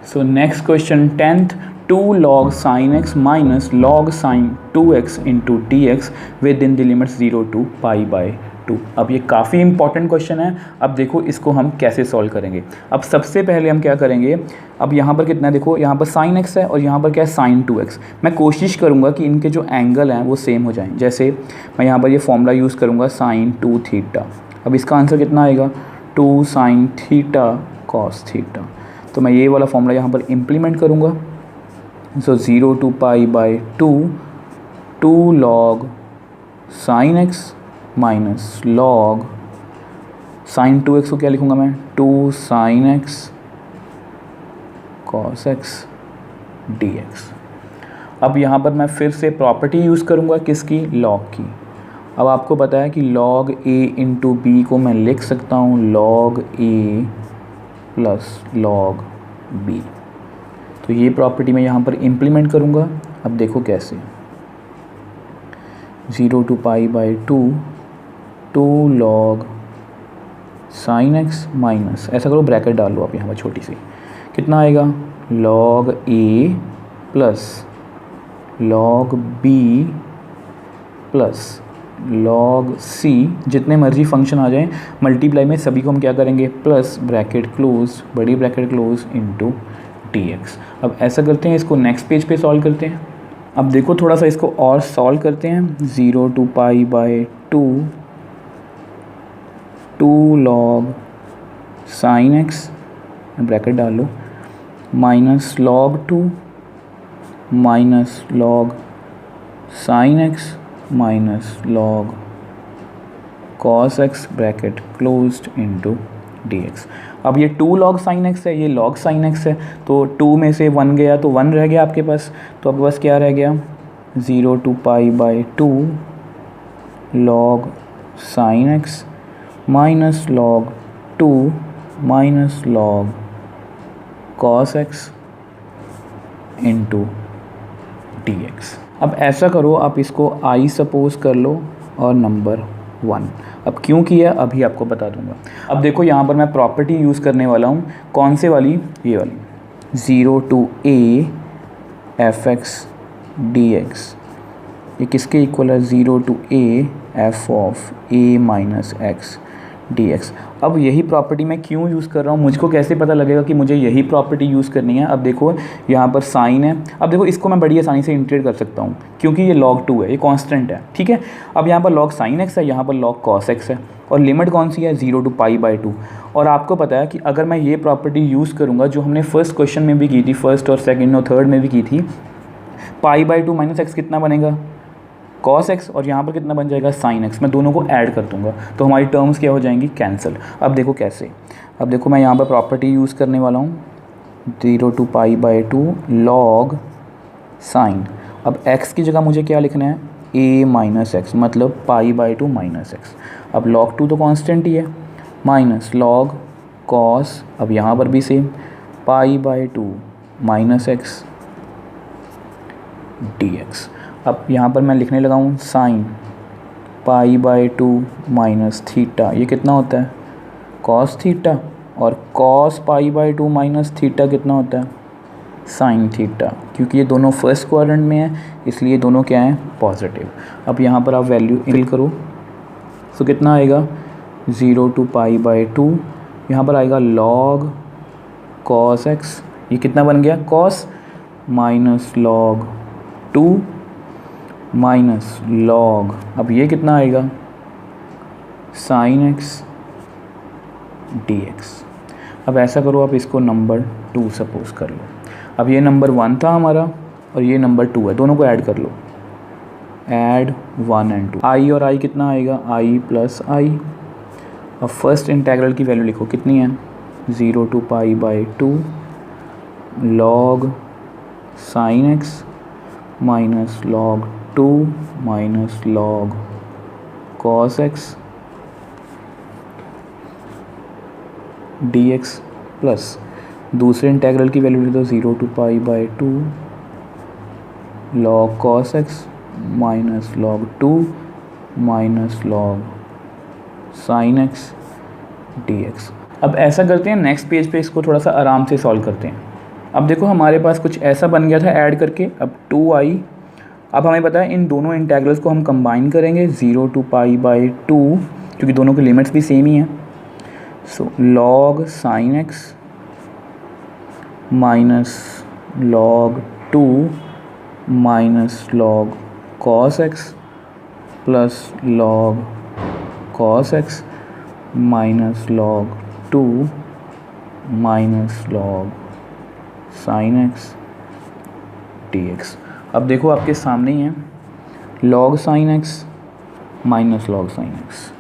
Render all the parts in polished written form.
So next question 10th 2 log sin x minus log sin 2x into dx with in the limits 0 to pi by 2। अब ये काफ़ी important question है। अब देखो इसको हम कैसे सॉल्व करेंगे। अब सबसे पहले हम क्या करेंगे, अब यहाँ पर कितना है, देखो यहाँ पर sin x है और यहाँ पर क्या है sin 2x। मैं कोशिश करूँगा कि इनके जो एंगल हैं वो सेम हो जाएँ। जैसे मैं यहाँ पर ये फॉर्मूला यूज़ करूँगा sin 2 थीटा। अब इसका आंसर कितना आएगा 2 sin थीटा cos थीटा। तो मैं ये वाला फॉर्मूला यहाँ पर इम्प्लीमेंट करूँगा। सो 0 to pi by 2 2 log sin x minus log sin 2x को क्या लिखूँगा मैं 2 sin x cos x dx। अब यहाँ पर मैं फिर से प्रॉपर्टी यूज़ करूँगा किसकी, log की। अब आपको पता है कि log a इंटू बी को मैं लिख सकता हूँ log a plus log b। तो ये प्रॉपर्टी मैं यहाँ पर इम्प्लीमेंट करूँगा। अब देखो कैसे, 0 to pi by 2 2 log sin x minus, ऐसा करो ब्रैकेट डाल लो आप यहाँ पर छोटी सी, कितना आएगा log a plus log b plus log c, जितने मर्जी फंक्शन आ जाएं मल्टीप्लाई में सभी को हम क्या करेंगे प्लस ब्रैकेट क्लोज, बड़ी ब्रैकेट क्लोज इनटू dx। अब ऐसा करते हैं, इसको नेक्स्ट पेज पे सॉल्व करते हैं। अब देखो थोड़ा सा इसको और सॉल्व करते हैं। 0 to pi by 2 2 log sin x bracket डाल लो minus log 2 minus log sin x minus log cos x bracket closed into dx। अब ये 2 log sin x है, ये log sin x है, तो 2 में से 1 गया तो 1 रह गया आपके पास। तो आपके पास क्या रह गया 0 to pi by 2 log sin x minus log 2 minus log cos x into dx। अब ऐसा करो, आप इसको I सपोज कर लो और नंबर 1। अब क्यों किया अभी आपको बता दूंगा। अब देखो यहाँ पर मैं प्रॉपर्टी यूज़ करने वाला हूँ, कौन से वाली, ये वाली, 0 to a fx dx। ये किसके इक्वल है 0 to a f of a minus x dx। अब यही प्रॉपर्टी मैं क्यों यूज़ कर रहा हूँ, मुझको कैसे पता लगेगा कि मुझे यही प्रॉपर्टी यूज़ करनी है। अब देखो यहाँ पर साइन है, अब देखो इसको मैं बड़ी आसानी से इंटीग्रेट कर सकता हूँ क्योंकि ये log 2 है, ये कांस्टेंट है, ठीक है। अब यहाँ पर log sin x है, यहाँ पर log cos x है, और लिमिट कौन सी है 0 to पाई बाय 2। और आपको पता है कि अगर मैं ये प्रॉपर्टी यूज़ करूँगा जो हमने फर्स्ट क्वेश्चन में भी की थी, फर्स्ट और सेकेंड और थर्ड में भी की थी, पाई बाय 2 माइनस एक्स कितना बनेगा cos x, और यहाँ पर कितना बन जाएगा sin x। मैं दोनों को ऐड कर दूँगा तो हमारी टर्म्स क्या हो जाएंगी कैंसिल। अब देखो कैसे, अब देखो मैं यहाँ पर प्रॉपर्टी यूज़ करने वाला हूँ 0 to pi by 2 log sin। अब x की जगह मुझे क्या लिखना है a माइनस एक्स, मतलब पाई बाय 2 माइनस एक्स। अब log 2 तो कांस्टेंट ही है, माइनस log cos, अब यहाँ पर भी same, pi by 2 minus X dx। अब यहाँ पर मैं लिखने लगा हूँ sine pi by 2 minus theta, ये कितना होता है कॉस थीटा, और cos pi by 2 minus theta कितना होता है साइन थीटा। क्योंकि ये दोनों फर्स्ट क्वाड्रेंट में है इसलिए दोनों क्या हैं पॉजिटिव। अब यहाँ पर आप वैल्यू फिल करो तो कितना आएगा 0 to पाई बाय 2, यहाँ पर आएगा log cos x, ये कितना बन गया cos minus log 2 minus log, अब ये कितना आएगा sin x dx। अब ऐसा करो, आप इसको नंबर 2 सपोज कर लो। अब ये नंबर 1 था हमारा और ये नंबर 2 है, दोनों को ऐड कर लो, ऐड 1 एंड 2, i और i कितना आएगा i प्लस i। अब फर्स्ट इंटेग्रल की वैल्यू लिखो कितनी है 0 to pi by 2 log sin x minus log 2 minus log cos x dx plus दूसरे इंटेग्रल की वैल्यू ले दो 0 to pi by 2 log cos x minus log 2 minus log sin x dx। अब ऐसा करते हैं नेक्स्ट पेज पे इसको थोड़ा सा आराम से सॉल्व करते हैं। अब देखो हमारे पास कुछ ऐसा बन गया था ऐड करके, अब 2i, अब हमें पता है इन दोनों इंटेग्रल्स को हम कंबाइन करेंगे 0 to π/2, क्योंकि दोनों की लिमिट्स भी सेम ही हैं। सो log sin x minus log 2 minus log cos x plus log cos x minus log 2 minus log sin x dx। अब देखो आपके सामने ही है log sin x minus log sin x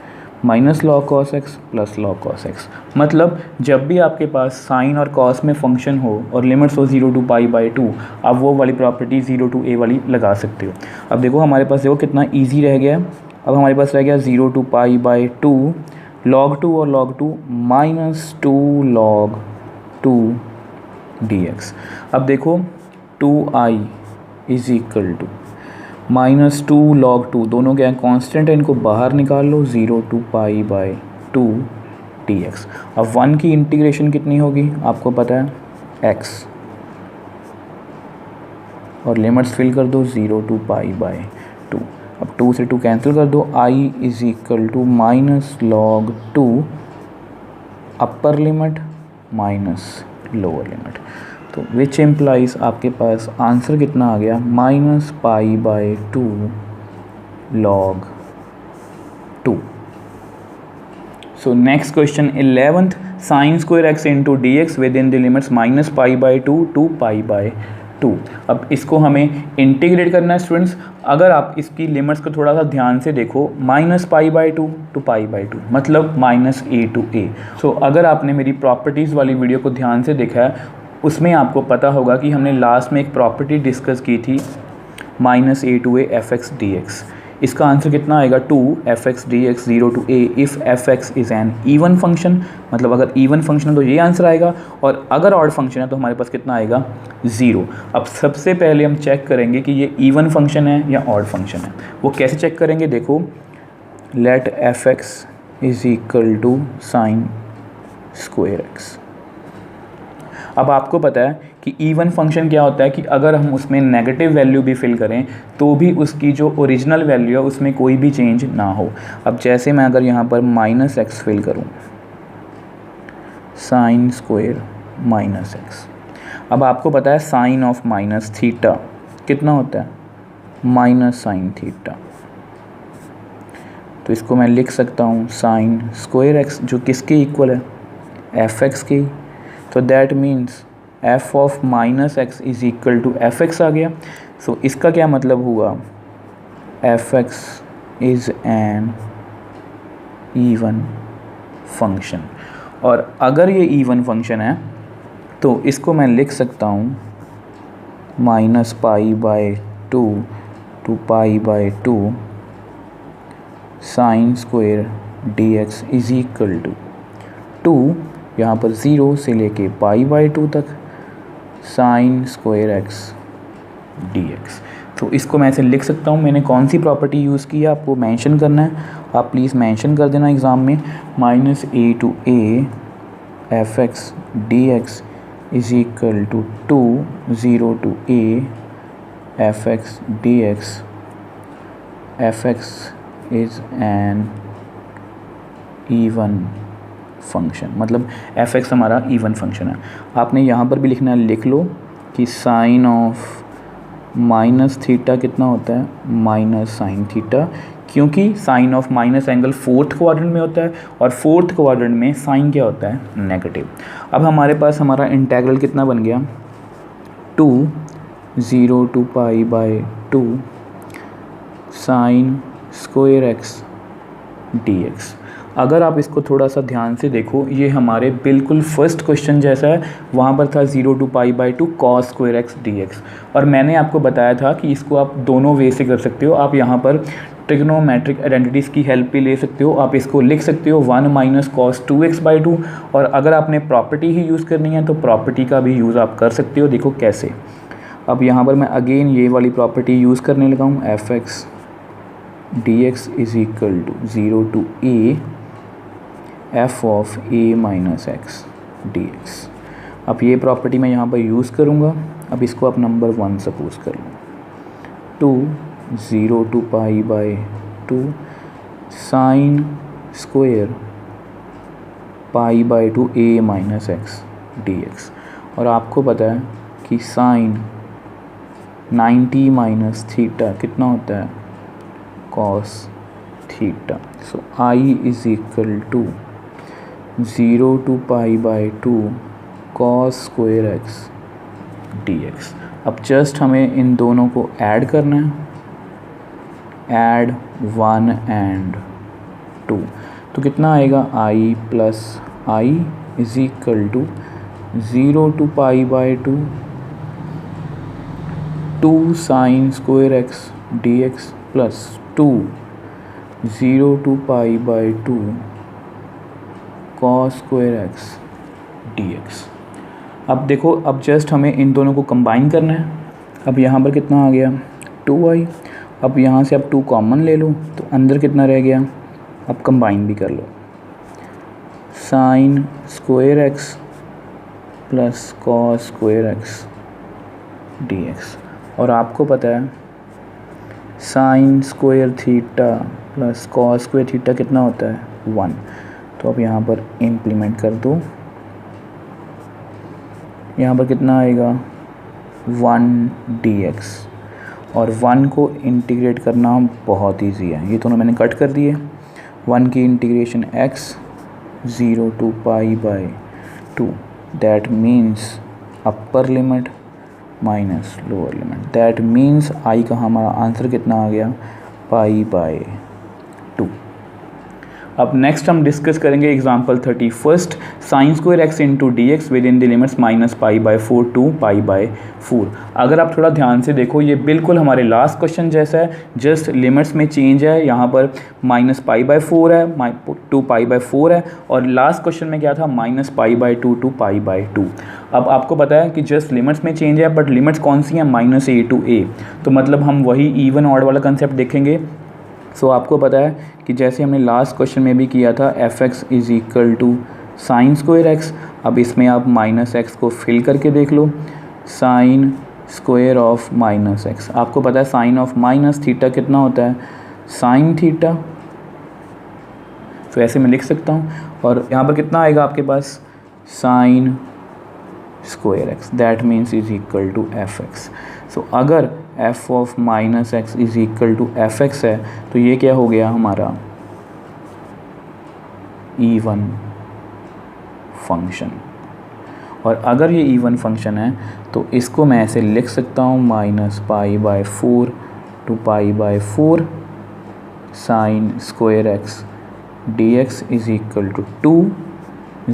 minus log cos x plus log cos x। मतलब जब भी आपके पास sin और cos में फंक्शन हो और लिमिट्स हो 0 to π/2, आप वो वाली प्रॉपर्टी 0 to a वाली लगा सकते हो। अब देखो हमारे पास देखो कितना ईजी रह गया। अब हमारे पास रह गया 0 to π/2 log 2 और log 2 माइनस 2 log 2 dx। अब देखो 2i is equal to minus 2 log 2, दोनों क्या है कांस्टेंट है, इनको बाहर निकाल लो 0 to π/2 dx। अब 1 की इंटीग्रेशन कितनी होगी आपको पता है x, और लिमिट्स फिल कर दो 0 to π/2। अब 2 से 2 कैंसिल कर दो, i is equal to minus log 2 upper limit minus lower limit. तो विच इम्प्लाइज आपके पास आंसर कितना आ गया minus π/2 log 2। So next question 11th, sine square x into D x with in the limits minus π/2 to π/2। अब इसको हमें integrate करना है स्टूडेंट्स। अगर आप इसकी लिमिट्स को थोड़ा सा ध्यान से देखो, माइनस π/2 टू π/2 मतलब माइनस a टू a। सो अगर आपने मेरी प्रॉपर्टीज़ वाली वीडियो को ध्यान से देखा है, उसमें आपको पता होगा कि हमने लास्ट में एक प्रॉपर्टी डिस्कस की थी minus a to a f(x) dx। इसका आंसर कितना आएगा 2 f(x) dx 0 to a if f(x) is an even function. मतलब अगर इवन फंक्शन है तो ये आंसर आएगा, और अगर ऑड फंक्शन है तो हमारे पास कितना आएगा 0। अब सबसे पहले हम चेक करेंगे कि ये इवन फंक्शन है या ऑड फंक्शन है। वो कैसे चेक करेंगे, देखो let f(x) is equal to sine square x। अब आपको पता है कि इवन फंक्शन क्या होता है कि अगर हम उसमें नेगेटिव वैल्यू भी फिल करें तो भी उसकी जो ओरिजिनल वैल्यू है उसमें कोई भी चेंज ना हो। अब जैसे मैं अगर यहाँ पर माइनस एक्स फिल करूँ, साइन स्क्वायर माइनस एक्स। अब आपको पता है साइन ऑफ माइनस थीटा कितना होता है माइनस साइन थीटा। तो इसको मैं लिख सकता हूँ साइन स्क्वायर एक्स, जो किसके इक्वल है एफ एक्स के। तो that means f of minus x is equal to f x आ गया। सो इसका क्या मतलब हुआ f x is an even function. और अगर ये इवन फंक्शन है तो इसको मैं लिख सकता हूँ minus π/2 to π/2 sine square d x is equal to 2, यहाँ पर 0 से लेके π/2 तक साइन स्क्वायर एक्स dx। तो इसको मैं ऐसे लिख सकता हूँ। मैंने कौन सी प्रॉपर्टी यूज़ की है आपको मेंशन करना है, आप प्लीज़ मेंशन कर देना एग्ज़ाम में। Minus a to a F x D x is equal to 2 0 to a F x D X F x is an even function. मतलब एफ एक्स हमारा इवन फंक्शन है। आपने यहाँ पर भी लिखना है, लिख लो कि साइन ऑफ माइनस थीटा कितना होता है माइनस साइन थीटा, क्योंकि sine of minus angle fourth quadrant में होता है और फोर्थ क्वाड्रेंट में साइन क्या होता है नेगेटिव। अब हमारे पास हमारा इंटेग्रल कितना बन गया 2 0 to π/2 sine square x dx। अगर आप इसको थोड़ा सा ध्यान से देखो, ये हमारे बिल्कुल फर्स्ट क्वेश्चन जैसा है। वहाँ पर था 0 to π/2 cos square x dx, और मैंने आपको बताया था कि इसको आप दोनों वे से कर सकते हो। आप यहाँ पर ट्रिग्नोमेट्रिक आइडेंटिटीज़ की हेल्प भी ले सकते हो। आप इसको लिख सकते हो 1 माइनस cos 2x/2, और अगर आपने प्रॉपर्टी ही यूज़ करनी है तो प्रॉपर्टी का भी यूज़ आप कर सकते हो। देखो कैसे। अब यहाँ पर मैं अगेन ये वाली प्रॉपर्टी यूज़ करने लगा हूँ, F x D x is equal to 0 to a F of a minus x D x. अब ये प्रॉपर्टी मैं यहाँ पर यूज़ करूँगा। अब इसको आप नंबर 1 सपोज कर लो। 2 0 to pi by 2 sine square pi by 2 a minus X dx। और आपको पता है कि साइन 90 माइनस थीटा कितना होता है, cos theta. So i is equal to 0 to pi by 2 cos square x dx। अब जस्ट हमें इन दोनों को ऐड करना है, ऐड 1 एंड 2, तो कितना आएगा i plus i is equal to 0 to pi by 2 sine square x dx plus 2 0 to pi by 2 cos square x dx। अब देखो, अब जस्ट हमें इन दोनों को कंबाइन करना है। अब यहाँ पर कितना आ गया, 2i। अब यहाँ से अब 2 कॉमन ले लो तो अंदर कितना रह गया, अब कंबाइन भी कर लो, sine square x plus cos square x dx। और आपको पता है sine square theta plus cos square theta कितना होता है, 1। तो अब यहाँ पर इम्प्लीमेंट कर दो, यहाँ पर कितना आएगा 1 dx। और 1 को इंटीग्रेट करना बहुत ईजी है, ये दोनों मैंने कट कर दिए। 1 की integration x 0 to pi by 2, that means upper limit minus lower limit, that means i का हमारा आंसर कितना आ गया, पाई बाय 2। अब नेक्स्ट हम डिस्कस करेंगे example 31, sine square x into D x with in the limits minus pi by 4 to pi by 4। अगर आप थोड़ा ध्यान से देखो, ये बिल्कुल हमारे लास्ट क्वेश्चन जैसा है, जस्ट लिमिट्स में चेंज है। यहाँ पर माइनस पाई बाय 4 है, 2 पाई बाय 4 है, और लास्ट क्वेश्चन में क्या था, minus pi by 2 to pi by 2। अब आपको पता है कि जस्ट लिमिट्स में चेंज है, बट लिमिट्स कौन सी हैं, माइनस a टू a, तो मतलब हम वही इवन ऑड वाला कंसेप्ट देखेंगे। सो आपको पता है कि जैसे हमने लास्ट क्वेश्चन में भी किया था, f x is equal to sine square x. अब इसमें आप माइनस एक्स को फिल करके देख लो, sine square of minus x. आपको पता है साइन ऑफ माइनस थीटा कितना होता है, साइन थीटा। तो ऐसे मैं लिख सकता हूँ, और यहाँ पर कितना आएगा आपके पास, sine square x, that means is equal to f x. So अगर f of minus x is equal to f x है, तो ये क्या हो गया हमारा इवन फंक्शन। और अगर ये इवन फंक्शन है तो इसको मैं ऐसे लिख सकता हूँ, minus pi by 4 to pi by 4 sine square x D x is equal to 2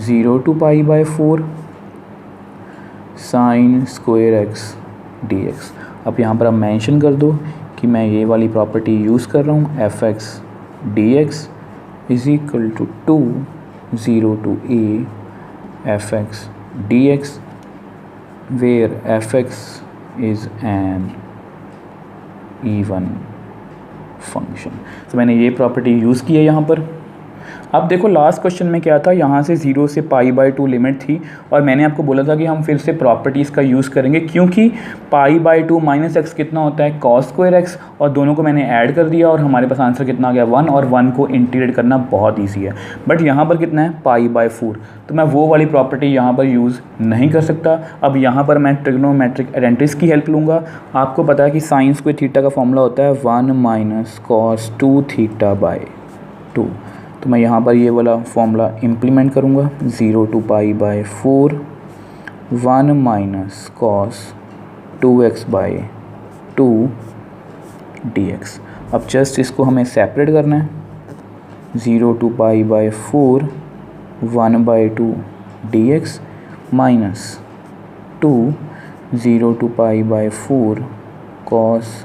0 to pi by 4 sine square x D x. अब यहाँ पर आप मेंशन कर दो कि मैं ये वाली प्रॉपर्टी यूज़ कर रहा हूँ, F x D x is equal to 2 0 to a F x D X, where F x is an even function. तो मैंने ये प्रॉपर्टी यूज़ की है यहाँ पर। अब देखो लास्ट क्वेश्चन में क्या था, यहाँ से 0 से पाई बाय 2 लिमिट थी, और मैंने आपको बोला था कि हम फिर से प्रॉपर्टीज़ का यूज़ करेंगे, क्योंकि पाई बाय 2 माइनस एक्स कितना होता है, कॉस स्क्वायर एक्स, और दोनों को मैंने ऐड कर दिया और हमारे पास आंसर कितना आ गया, 1। और 1 को इंटीग्रेट करना बहुत ईजी है, बट यहाँ पर कितना है, पाई बाय 4, तो मैं वो वाली प्रॉपर्टी यहाँ पर यूज़ नहीं कर सकता। अब यहाँ पर मैं ट्रिग्नोमेट्रिक आइडेंटिटीज की हेल्प लूँगा। आपको पता है कि साइन स्क्वायर थीटा का फॉर्मूला होता है 1 माइनस कॉस 2 थीटा बाय 2। तो मैं यहाँ पर ये वाला फॉर्मूला इम्प्लीमेंट करूँगा, 0 to pi by 4 1 minus cos 2x by 2 dx। अब जस्ट इसको हमें सेपरेट करना है, 0 to pi by 4 1 by 2 dx minus 2 0 to pi by 4 cos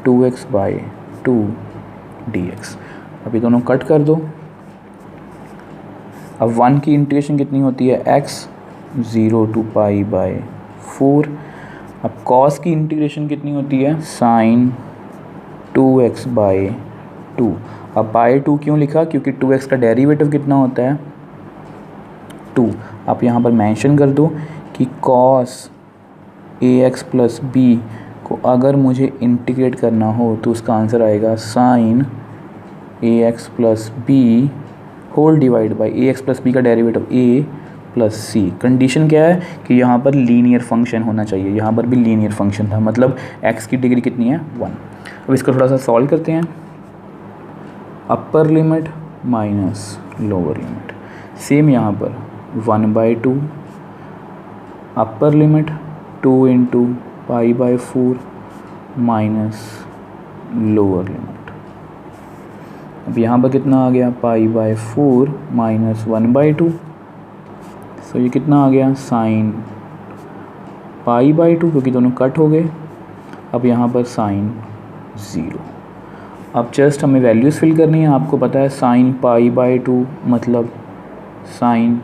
2x by 2 dx। अभी दोनों कट कर दो। अब 1 की इंटीग्रेशन कितनी होती है, x 0 टू पाई बाय 4। अब cos की इंटीग्रेशन कितनी होती है, साइन 2x बाय 2। अब बाय 2 क्यों लिखा, क्योंकि 2x का डेरिवेटिव कितना होता है, 2। आप यहाँ पर मेंशन कर दो कि cos A X plus B को अगर मुझे इंटीग्रेट करना हो तो उसका आंसर आएगा sine A X plus B whole divide by A X plus B का derivative A plus C. Condition क्या है कि यहाँ पर लीनियर फंक्शन होना चाहिए, यहाँ पर भी लीनियर फंक्शन था, मतलब x की डिग्री कितनी है 1। अब इसको थोड़ा सा सॉल्व करते हैं। Upper limit minus lower limit, same यहाँ पर 1/2 upper limit 2 × π/4 minus lower limit. अब यहाँ पर कितना आ गया π/4 माइनस 1/2, सो ये कितना आ गया साइन π/2 क्योंकि दोनों कट हो गए। अब यहाँ पर साइन 0। अब जस्ट हमें वैल्यूज़ फिल करनी है। आपको पता है साइन π/2 मतलब साइन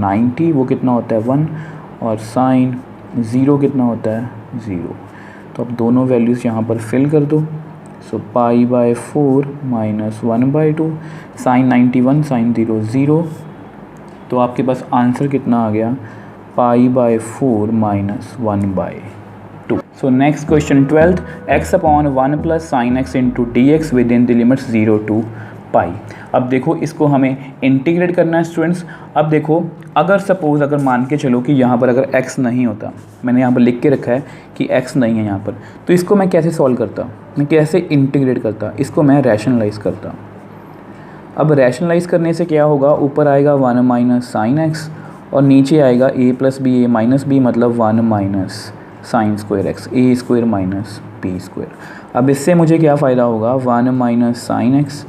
90 वो कितना होता है 1, और साइन 0 कितना होता है 0। तो अब दोनों वैल्यूज़ यहाँ पर फिल कर दो। सो π/4 माइनस 1/2 साइन 91 साइन 0 0। तो आपके पास आंसर कितना आ गया π/4 minus 1/2। So next question 12th x/1 plus sine x into D x with in the limits 0 to pi. अब देखो इसको हमें इंटीग्रेट करना है स्टूडेंट्स। अब देखो अगर सपोज़ अगर मान के चलो कि यहाँ पर अगर x नहीं होता, मैंने यहाँ पर लिख के रखा है कि x नहीं है यहाँ पर, तो इसको मैं कैसे सॉल्व करता, मैं कैसे इंटीग्रेट करता, इसको मैं रैशनलाइज़ करता। अब रैशनलाइज़ करने से क्या होगा, ऊपर आएगा 1 माइनस साइन एक्स और नीचे आएगा a plus B A minus B मतलब 1 minus sine square X A square minus B square. अब इससे मुझे क्या फ़ायदा होगा 1 माइनस साइन एक्स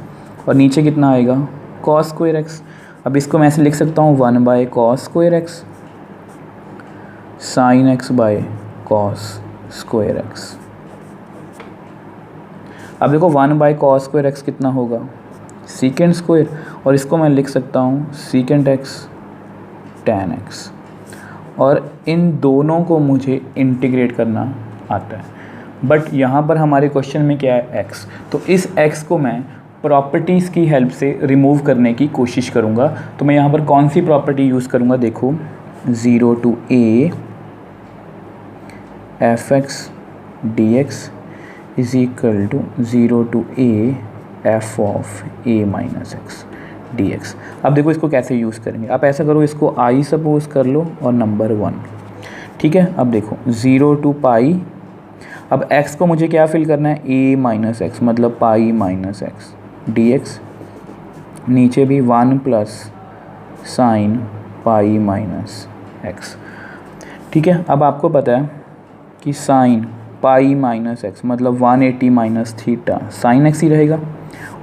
और नीचे कितना आएगा कॉस स्क्वायर एक्स। अब इसको मैं ऐसे लिख सकता हूँ 1 by cos square x sine x bye cos square x. अब देखो 1 बाय कॉस स्क्वायर एक्स कितना होगा सीकेंड स्क्वायर, और इसको मैं लिख सकता हूँ सीकेंड एक्स टैन एक्स। और इन दोनों को मुझे इंटीग्रेट करना आता है, बट यहाँ पर हमारे क्वेश्चन में क्या है x, तो इस x को मैं प्रॉपर्टीज़ की हेल्प से रिमूव करने की कोशिश करूँगा। तो मैं यहाँ पर कौन सी प्रॉपर्टी यूज़ करूँगा, देखो 0 to a f(x) dx is equal to 0 to a f of a minus X dx। अब देखो इसको कैसे यूज़ करेंगे, आप ऐसा करो इसको i सपोज कर लो और नंबर 1, ठीक है। अब देखो 0 to पाई, अब x को मुझे क्या फिल करना है a माइनस एक्स मतलब पाई माइनस एक्स dx, नीचे भी 1 plus sine pi minus x, ठीक है। अब आपको पता है कि साइन पाई माइनस एक्स मतलब 180 माइनस थीटा साइन एक्स ही रहेगा,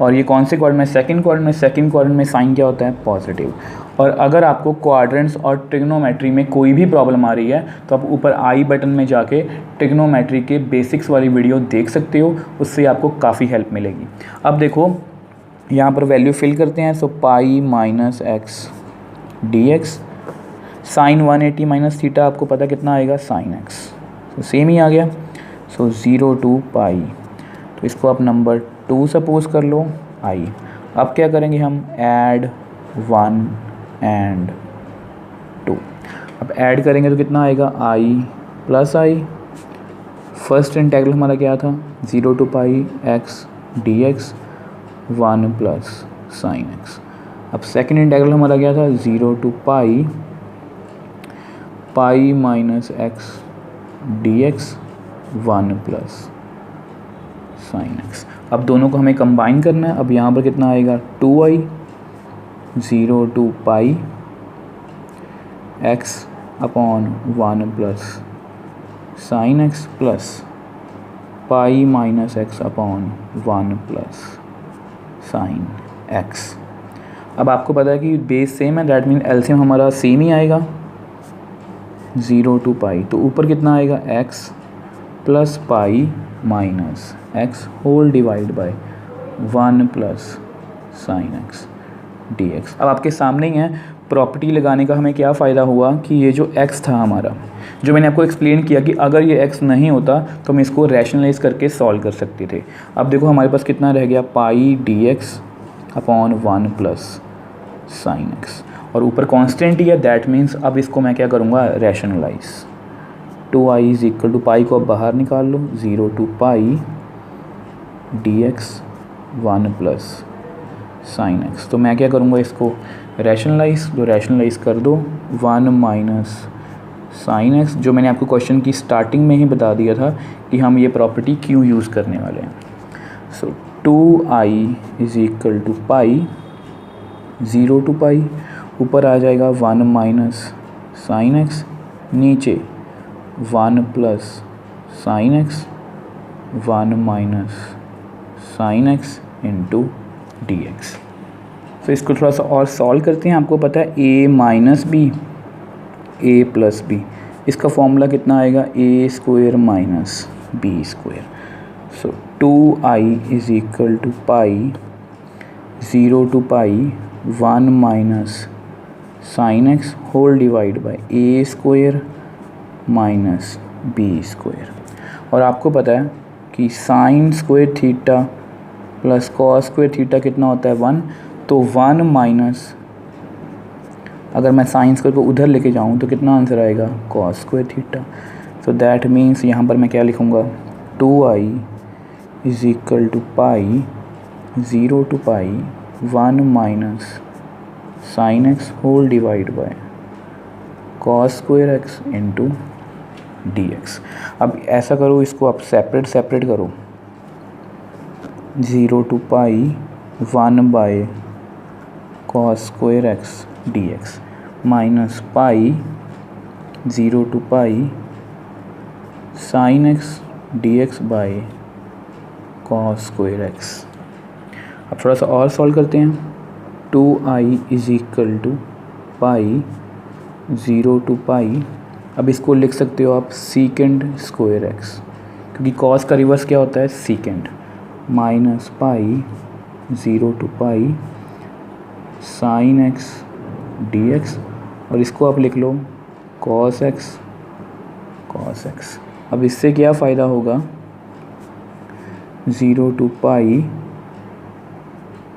और ये कौन से क्वाड्रेंट में, सेकंड क्वाड्रेंट में। सेकंड क्वाड्रेंट में साइन क्या होता है पॉजिटिव। और अगर आपको क्वाड्रेंट्स और ट्रिग्नोमेट्री में कोई भी प्रॉब्लम आ रही है तो आप ऊपर आई बटन में जाके ट्रिग्नोमेट्री के बेसिक्स वाली वीडियो देख सकते हो, उससे आपको काफ़ी हेल्प मिलेगी। अब देखो यहाँ पर वैल्यू फिल करते हैं। So pi minus x D x sine 180 minus theta आपको पता कितना आएगा साइन एक्स, तो सेम ही आ गया। सो 0 to पाई, तो इसको आप नंबर 2 सपोज कर लो आई। अब क्या करेंगे हम ऐड 1 एंड 2। अब ऐड करेंगे तो कितना आएगा आई प्लस आई। फर्स्ट इंटेग्रल हमारा क्या था 0 to pi x D x 1 plus sine x. अब सेकेंड इंटेग्रल हमारा क्या था 0 to pi pi minus x D x 1 plus sine x. अब दोनों को हमें कंबाइन करना है। अब यहाँ पर कितना आएगा 2i 0 to pi x upon 1 plus sine x plus pi minus x upon 1 plus sine x. अब आपको पता है कि बेस सेम है, दैट मीन एलसीएम हमारा सेम ही आएगा 0 to पाई। तो ऊपर कितना आएगा x plus pi minus x whole divide by 1 plus sine x D x. अब आपके सामने ही है, प्रॉपर्टी लगाने का हमें क्या फ़ायदा हुआ कि ये जो x था हमारा, जो मैंने आपको एक्सप्लेन किया कि अगर ये x नहीं होता तो हम इसको रैशनलाइज करके सॉल्व कर सकते थे। अब देखो हमारे पास कितना रह गया pi d x upon 1 plus sine x, और ऊपर कांस्टेंट ही है, दैट मीन्स अब इसको मैं क्या करूँगा, rationalise. 2i is equal to pi को अब बाहर निकाल लो, 0 to pi dx 1 plus sine x. तो मैं क्या करूँगा, इसको रैशनलाइज, जो रैशनलाइज कर दो 1 माइनस साइन एक्स, जो मैंने आपको क्वेश्चन की स्टार्टिंग में ही बता दिया था कि हम ये प्रॉपर्टी क्यों यूज़ करने वाले हैं। So 2i is equal to pi 0 to pi, ऊपर आ जाएगा 1 माइनस साइन एक्स, नीचे 1 plus sine x 1 minus sine x into D x. तो इसको थोड़ा सा और सॉल्व करते हैं। आपको पता है a minus b a plus b, इसका फॉर्मूला कितना आएगा, a square minus B square. So 2i is equal to pi 0 to pi 1 minus sine x whole divide by a square minus B square. और आपको पता है कि sine square theta plus cos square theta कितना होता है, 1। तो 1 minus, अगर मैं साइन स्क्वायर को उधर लेके जाऊँ तो कितना आंसर आएगा, cos square theta. So that means यहाँ पर मैं क्या लिखूँगा, 2i is equal to pi 0 to pi 1 minus sine x whole divide by cos square x into D x. अब ऐसा करो, इसको आप सेपरेट करो, 0 to pi 1 by cos square x D x minus pi 0 to pi sine x D x by cos square x. अब थोड़ा सा और सॉल्व करते हैं। 2i is equal to pi 0 to pi, अब इसको लिख सकते हो आप सीकेंड स्क्वायर एक्स, क्योंकि कॉस का रिवर्स क्या होता है, secant, minus pi 0 to pi sine x D x, और इसको आप लिख लो कॉस एक्स। अब इससे क्या फ़ायदा होगा, 0 to pi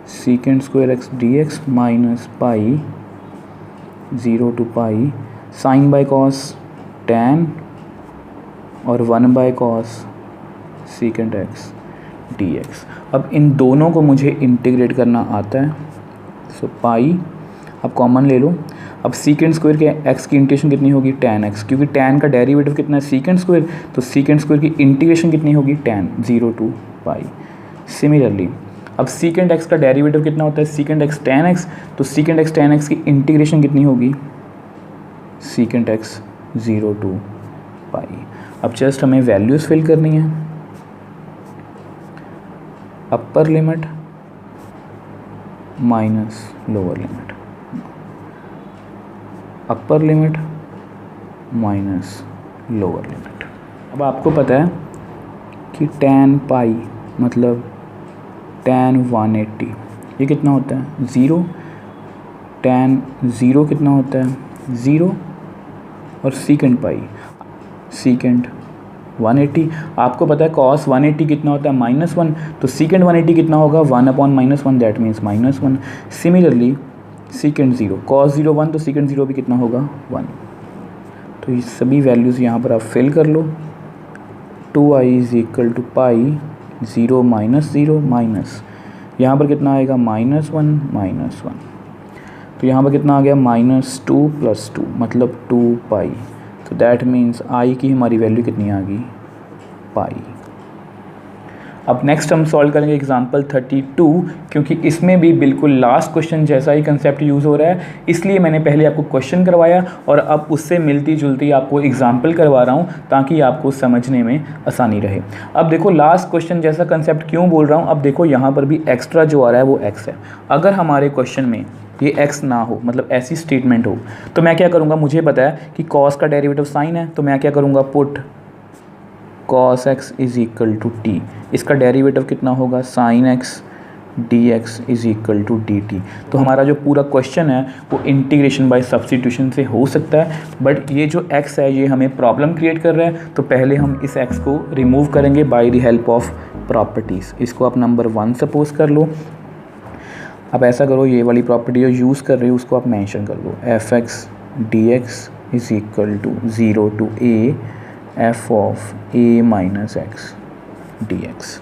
सीकेंड square x D x minus pi 0 to pi sign by cos tan और 1 by cos सीकेंड x D x. अब इन दोनों को मुझे इंटीग्रेट करना आता है। सो पाई अब कॉमन ले लो। अब सीकेंड स्क्वायर के एक्स की इंटीग्रेशन कितनी होगी, tan x, क्योंकि tan का डेरिवेटिव कितना है, सीकेंड स्क्वायर, तो सीकेंड स्क्वायर की इंटीग्रेशन कितनी होगी, tan 0 to पाई। सिमिलरली अब सीकेंड x का डेरिवेटिव कितना होता है, सीकेंड x tan x, तो सीकेंड x tan x की इंटीग्रेशन कितनी होगी, सीकेंड x 0 to पाई। अब जस्ट हमें वैल्यूज़ फिल करनी है। अपर लिमिट माइनस लोअर लिमिट, अपर लिमिट माइनस लोअर लिमिट। अब आपको पता है कि tan पाई मतलब tan 180, ये कितना होता है, 0। tan 0 कितना होता है, 0, और सीकेंड पाई सीकेंड 180। आपको पता है cos 180 कितना होता है, -1, तो सीकेंड 180 कितना होगा, 1/-1, दैट मीन्स -1। सिमिलरली सीकेंड 0, cos 0 1, तो सीकेंड 0 भी कितना होगा, 1। तो ये सभी वैल्यूज़ यहाँ पर आप फिल कर लो। 2i is equal to pi 0 minus 0 minus, यहाँ पर कितना आएगा, -1, तो यहाँ पर कितना आ गया, -2 + 2 मतलब 2 पाई। तो दैट मीन्स i की हमारी वैल्यू कितनी आ गई, पाई। अब नेक्स्ट हम सॉल्व करेंगे एग्जाम्पल 32, क्योंकि इसमें भी बिल्कुल लास्ट क्वेश्चन जैसा ही कंसेप्ट यूज़ हो रहा है, इसलिए मैंने पहले आपको क्वेश्चन करवाया और अब उससे मिलती जुलती आपको एग्जाम्पल करवा रहा हूँ ताकि आपको समझने में आसानी रहे। अब देखो लास्ट क्वेश्चन जैसा कंसेप्ट क्यों बोल रहा हूँ, अब देखो यहाँ पर भी एक्स्ट्रा जो आ रहा है वो x है। अगर हमारे क्वेश्चन में ये x ना हो, मतलब ऐसी स्टेटमेंट हो, तो मैं क्या करूँगा, मुझे पता है कि cos का डेरिवेटिव साइन है, तो मैं क्या करूँगा, put cos x is equal to t, इसका डेरिवेटिव कितना होगा, sin x dx is equal to dt। तो हमारा जो पूरा क्वेश्चन है वो इंटीग्रेशन बाय सब्स्टिट्यूशन से हो सकता है, बट ये जो x है ये हमें प्रॉब्लम क्रिएट कर रहा है, तो पहले हम इस x को रिमूव करेंगे by the help of properties. इसको आप नंबर 1 सपोज कर लो। अब ऐसा करो, ये वाली प्रॉपर्टी जो यूज़ कर रहे हो उसको आप मेंशन कर दो, f x D x is equal to 0 to a f of a minus x D x.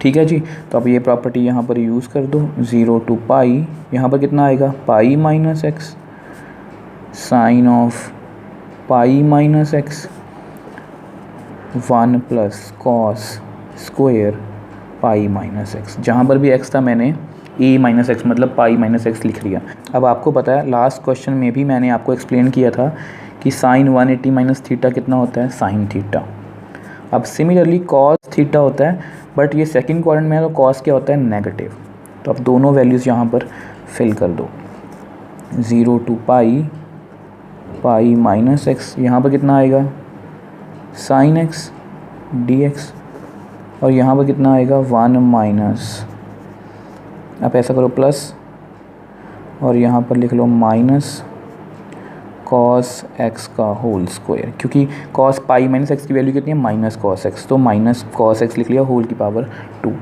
ठीक है जी। तो अब ये प्रॉपर्टी यहाँ पर यूज़ कर दो, 0 टू पाई, यहाँ पर कितना आएगा pi minus x sine of pi minus x 1 plus cos square pi minus x. जहाँ पर भी एक्स था मैंने ए माइनस एक्स मतलब पाई माइनस एक्स लिख लिया। अब आपको पता है लास्ट क्वेश्चन में भी मैंने आपको एक्सप्लेन किया था कि साइन 180 माइनस थीटा कितना होता है, साइन थीटा। अब सिमिलरली कॉस थीटा होता है, बट ये सेकंड क्वाड्रेंट में है तो कॉस क्या होता है, नेगेटिव। तो अब दोनों वैल्यूज़ यहाँ पर फिल कर दो, 0 to pi pi minus x, यहाँ पर कितना आएगा साइन एक्स डी एक्स, और यहाँ पर कितना आएगा 1 माइनस, आप ऐसा करो प्लस, और यहाँ पर लिख लो माइनस कॉस एक्स का होल स्क्वायर, क्योंकि कॉस पाई माइनस एक्स की वैल्यू कितनी है माइनस कॉस एक्स, तो माइनस कॉस एक्स लिख लिया होल की पावर 2।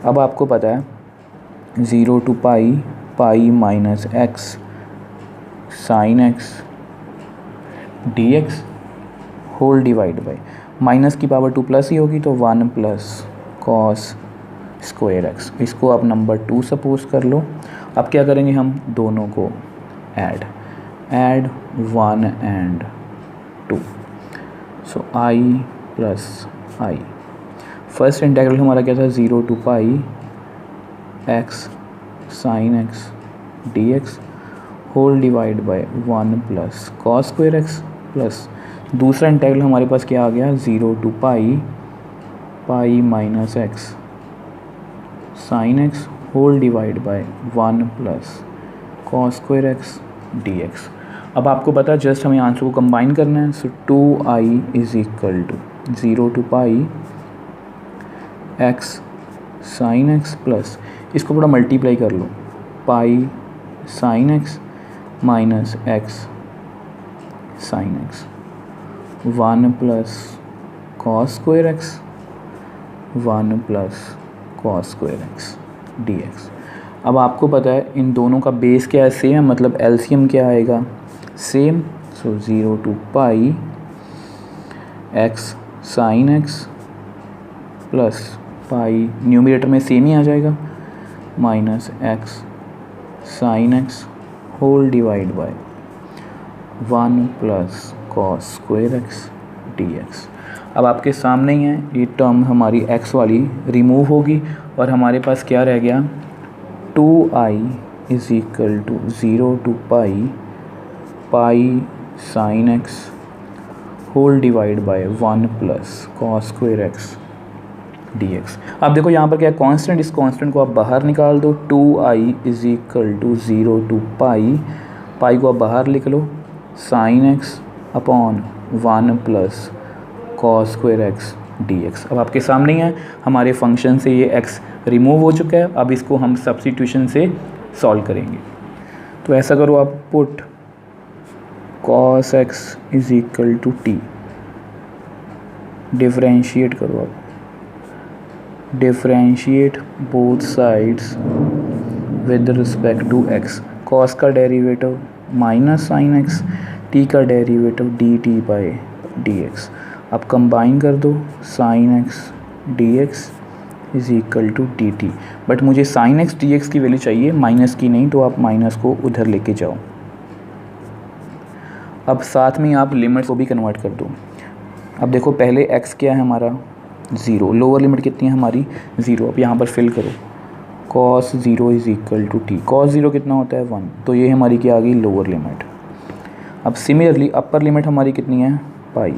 अब आपको पता है 0 to pi pi minus x sine x D x whole divide by minus की पावर 2 प्लस ही होगी तो 1 प्लस कॉस स्क्वायर एक्स। इसको आप नंबर 2 सपोज कर लो। अब क्या करेंगे हम दोनों को add 1 and 2, so I plus I. First integral हमारा क्या था, 0 to pi x sine x D x whole divide by 1 plus cos square x, plus दूसरा इंटीग्रल हमारे पास क्या आ गया, 0 to pi pi minus x sine x whole divide by 1 plus cos square x D x. अब आपको पता है जस्ट हमें आंसर को कंबाइन करना है, so 2i is equal to 0 to pi x sine x plus इसको थोड़ा मल्टीप्लाई कर लो, pi sine x minus x sine x 1 plus cos square x 1 plus cos square x D x. अब आपको पता है इन दोनों का बेस क्या है, सेम, मतलब एलसीएम क्या आएगा same, so 0 to pi x sine x plus pi numerator में सेम ही आ जाएगा minus x sine x whole divide by 1 plus cos square x D x. अब आपके सामने ही है, ये टर्म हमारी एक्स वाली रिमूव होगी और हमारे पास क्या रह गया, 2i is equal to 0 to pi pi sine x whole divide by 1 plus cos square x D x. अब देखो यहाँ पर क्या है कांस्टेंट, इस कांस्टेंट को आप बाहर निकाल दो, 2i is equal to 0 to pi, pi को आप बाहर लिख लो, sine x upon 1 plus cos square x D x. अब आपके सामने ही है, हमारे फंक्शन से ये x रिमूव हो चुका है, अब इसको हम सब्स्टिट्यूशन से सॉल्व करेंगे। तो ऐसा करो आप, put cos x is equal to t, differentiate करो आप, differentiate both sides with respect to x, cos का derivative minus sine x, t का derivative d t by d x. अब कंबाइन कर दो, sine x d x is equal to d t, but मुझे sine x d x की value चाहिए, minus की नहीं, तो आप माइनस को उधर लेके जाओ। अब साथ में आप लिमिट्स को भी कन्वर्ट कर दो। अब देखो पहले x क्या है हमारा 0, लोअर लिमिट कितनी है हमारी 0, अब यहाँ पर फिल करो, cos 0 is equal to t, cos 0 कितना होता है 1, तो ये हमारी क्या आ गई लोअर लिमिट। अब सिमिलरली अपर लिमिट हमारी कितनी है pi,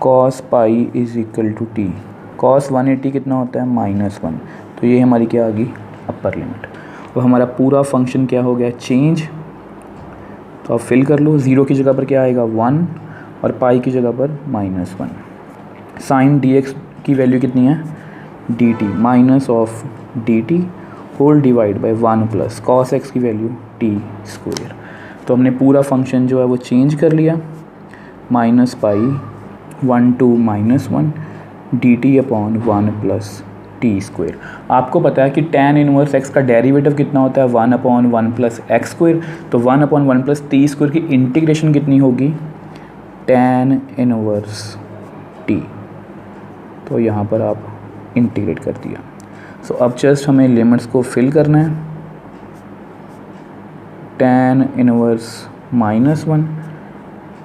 cos pi is equal to t, cos 180 कितना होता है -1, तो ये हमारी क्या आ गई अपर लिमिट। अब हमारा पूरा फंक्शन क्या हो गया चेंज, तो आप फिल कर लो, 0 की जगह पर क्या आएगा 1 और पाई की जगह पर -1। साइन डी एक्स की वैल्यू कितनी है d t, minus of d t whole divide by 1 plus cos x की वैल्यू टी स्क्वायर। तो हमने पूरा फंक्शन जो है वो चेंज कर लिया, minus pi 1 to -1 D T upon 1 plus T square. आपको पता है कि tan इनवर्स x का डेरिवेटिव कितना होता है 1/1 प्लस एक्स स्क्वायर, तो 1/1 प्लस टी स्क्वायर की इंटीग्रेशन कितनी होगी tan इनवर्स t। तो यहाँ पर आप इंटीग्रेट कर दिया। सो अब जस्ट हमें लिमिट्स को फिल करना है। tan इनवर्स -1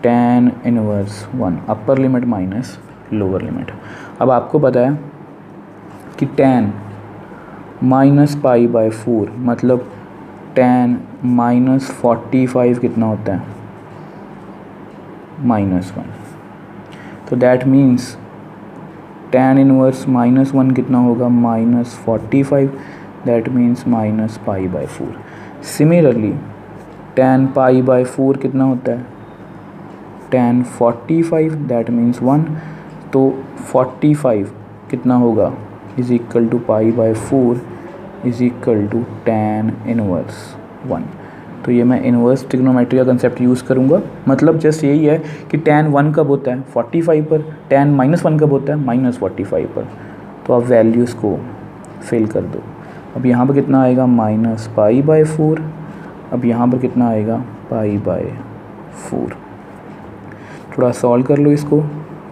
tan इनवर्स 1 अपर लिमिट माइनस लोअर लिमिट। अब आपको पता है कि tan -π/4 मतलब tan -45 कितना होता है -1। तो दैट मीन्स tan इनवर्स -1 कितना होगा -45, दैट मीन्स -π/4। सिमिलरली tan π/4 कितना होता है tan 45, दैट मीन्स 1। तो 45 कितना होगा is equal to π/4 is equal to tan inverse 1। तो ये मैं इन्वर्स ट्रिग्नोमेट्री का कंसेप्ट यूज़ करूँगा। मतलब जस्ट यही है कि tan 1 कब होता है 45 पर, tan -1 कब होता है -45 पर। तो आप वैल्यूज़ को फिल कर दो। अब यहाँ पर कितना आएगा -π/4, अब यहाँ पर कितना आएगा π/4। थोड़ा सॉल्व कर लो इसको,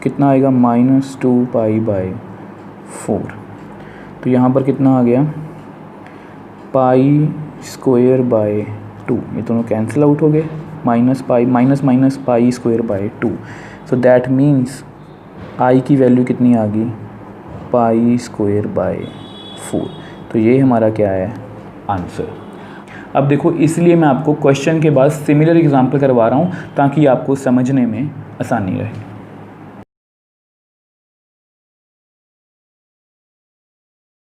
कितना आएगा -2π/4। तो यहाँ पर कितना आ गया π²/2, ये दोनों कैंसिल आउट हो गए, -π/2। सो दैट मीन्स i की वैल्यू कितनी आ गई π²/4। तो ये हमारा क्या है आंसर। अब देखो, इसलिए मैं आपको क्वेश्चन के बाद सिमिलर एग्जाम्पल करवा रहा हूँ ताकि आपको समझने में आसानी रहे।